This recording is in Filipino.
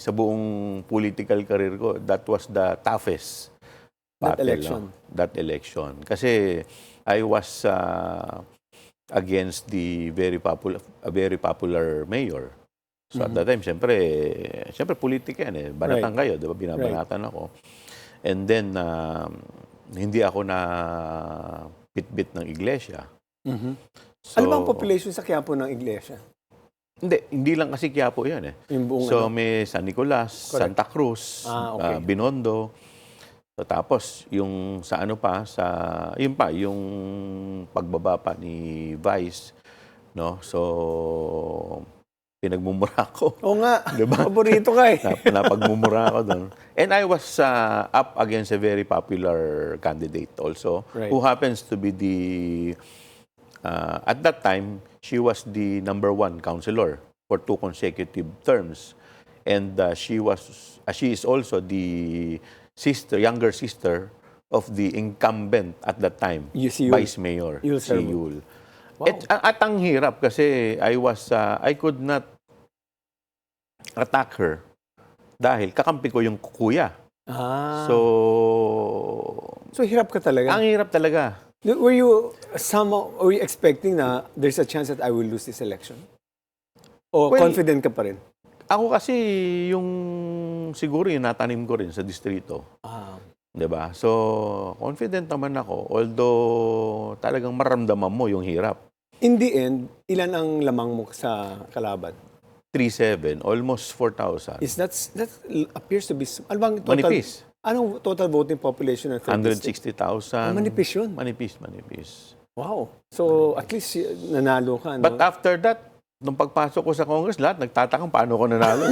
sa buong political career ko, that was the toughest That battle, election. no? That election. Kasi I was against the very popular mayor. So at that time, siyempre politika yan eh. Banatan kayo, di ba? Binabanatan ako. And then, hindi ako na bitbit ng iglesia. So, Ano ba ang population sa Quiapo ng iglesia? hindi lang kasi Quiapo yan eh. Yung buong So may San Nicolas, Santa Cruz, okay. Binondo. So, tapos yung sa ano pa, yung pagbaba pa ni Vice, no? So pinagmumura ko. Oo nga, diba? paborito ka eh. Napagmumura ako doon. And I was up against a very popular candidate also, Right. who happens to be at that time, she was the #1 councilor for 2 consecutive terms. And she is also the younger sister of the incumbent at that time, Si Yul. Vice Mayor, Yul si Servo. Yul. Wow. At ang hirap kasi I could not attack her dahil kakampi ko yung kuya. So hirap ka talaga. Ang hirap talaga. Were you expecting na there's a chance that I will lose this election? O Well, confident ka pa rin? Ako kasi siguro yung natanim ko rin sa distrito. 'Di ba? So, confident naman ako, although talagang maramdaman mo yung hirap. In the end, ilan ang lamang mo sa kalaban? 3-7, almost 4,000. That appears to be, ano bang total? Manipis. Anong total voting population ng 160,000. Manipis yun. Manipis. Wow. So, at least nanalo ka, no? But after that, nung pagpasok ko sa Congress, lahat nagtatakang paano ko nanalo.